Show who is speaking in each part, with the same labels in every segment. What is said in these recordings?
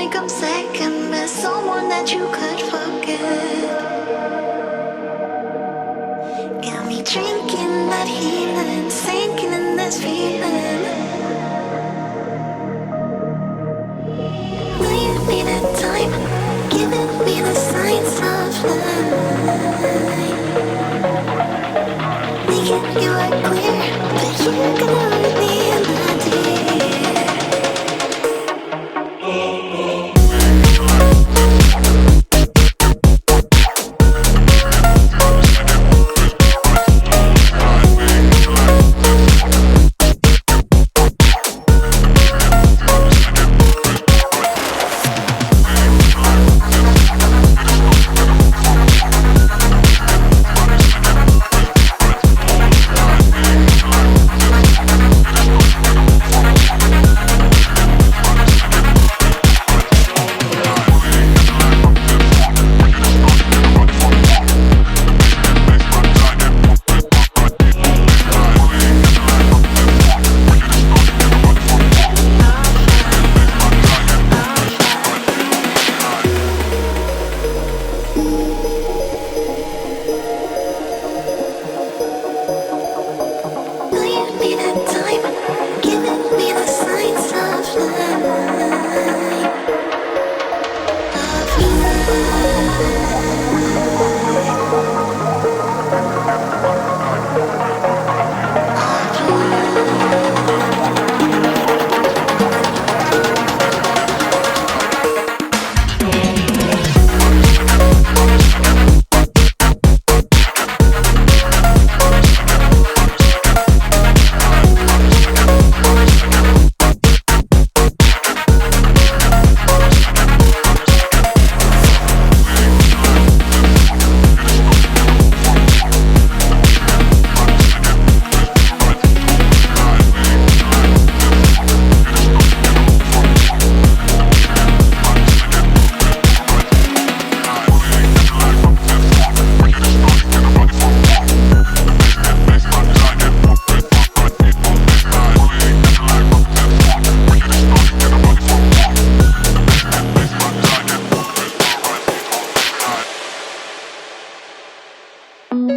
Speaker 1: like I'm second best, someone that you could forget. Got me drinking that healing, sinking in this feeling. Will you be the time, giving me the signs of life? Making you are clear, but you're gonna leave me in the deep.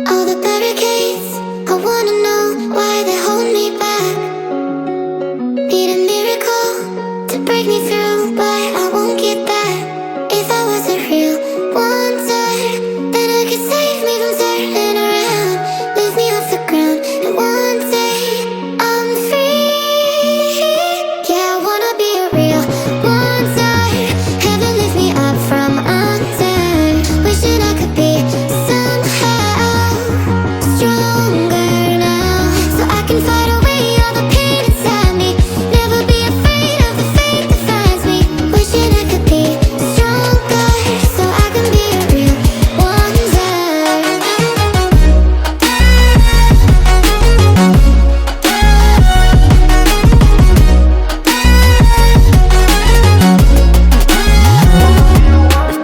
Speaker 1: All the barricades, I wanna know why they hold me back. Need a miracle to break me through, but I won't get that. If I wasn't real wonder, then I could save me from turning around. Lift me off the ground, and one day I'm free. Yeah, I wanna be a real wonder. Heaven lift me up from under. Wishing I could be somehow stronger now, so I can fight away all the pain inside me. Never be afraid of the fate that finds me. Wishing I could be stronger, so I can be a real wonder.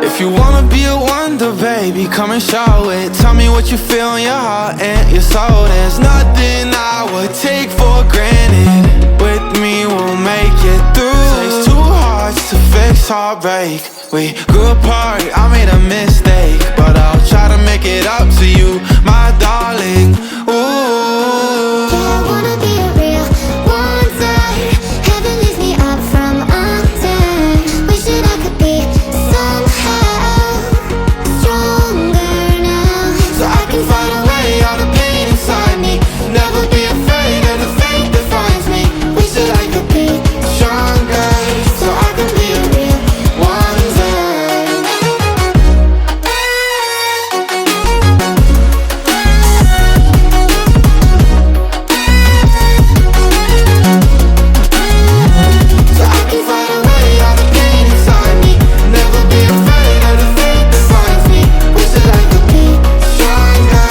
Speaker 2: If you wanna be a wonder, baby, come and show it. Tell me what you feel in your heart and your soul. There's nothing I would take for granted. With me, we'll make it through. Takes two hearts to fix heartbreak. We grew apart, I made a mistake, but I'll try to make it up to you, my darling. Ooh.
Speaker 1: Yeah, I wanna be a real wonder. Heaven lifts me up from under. Wishing I could be somehow stronger now,
Speaker 2: So I can fight away all the pain inside me. Never be afraid of the fate that finds me. Wish that I could be stronger, so I can be a real wonder. So I can fight away all the pain inside me. Never be afraid of the fate that finds me. Wish that I could be stronger,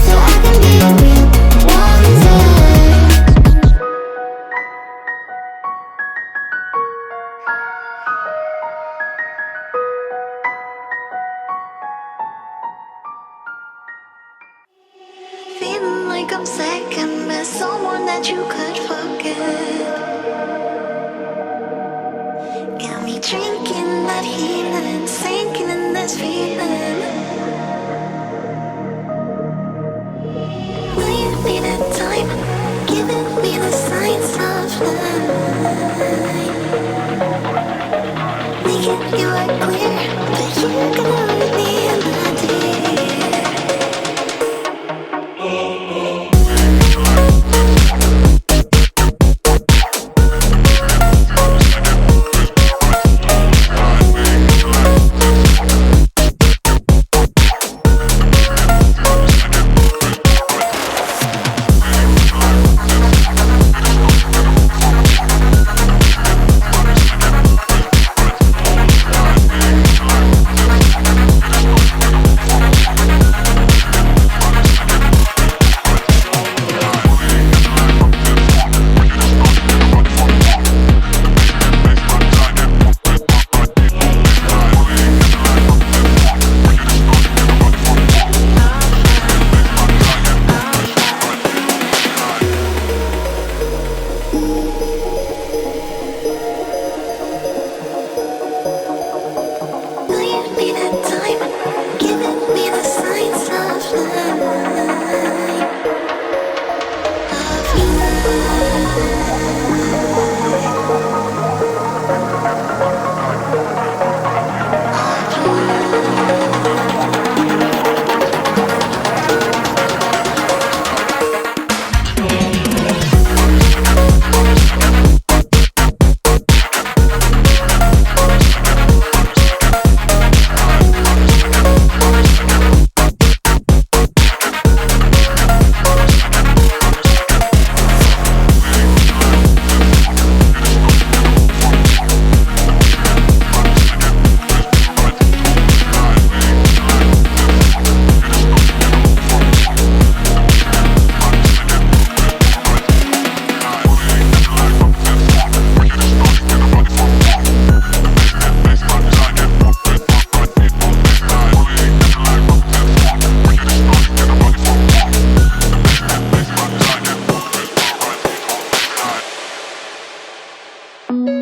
Speaker 2: so I can be a real wonder.
Speaker 1: Feeling like I'm second best, someone that you could forget. Got me drinking that healing, sinking in this feeling. Will you be that time, giving me the signs of life? Making you are clear, but you're gonna leave me in the deep.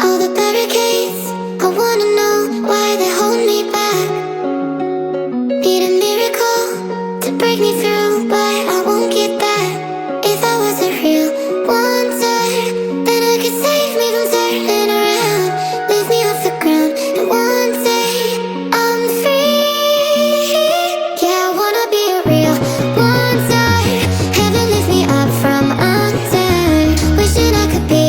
Speaker 1: All the barricades, I wanna know why they hold me back. Need a miracle to break me through, but I won't get that. If I wasn't real wonder, then I could save me from turning around. Lift me off the ground, and one day I'm free. Yeah, I wanna be a real wonder. Heaven lift me up from under. Wishing I could be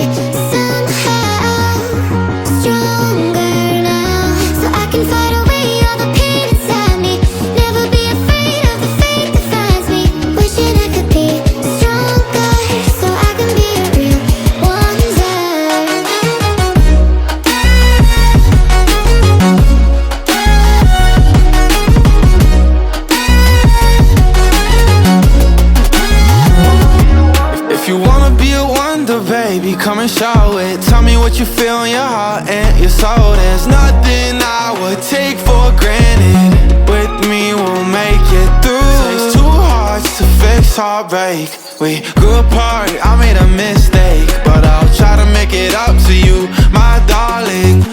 Speaker 1: stronger now, so I can fight away all the pain inside me. Never be afraid of the fate that finds me. Wishing I could be stronger, so I can be a real wonder.
Speaker 2: If you wanna be a wonder, baby, come and show it. Tell me what you feel in your heart and your soul. There's nothing I would take for granted. With me, we'll make it through. Takes two hearts to fix heartbreak. We grew apart, I made a mistake, but I'll try to make it up to you, my darling.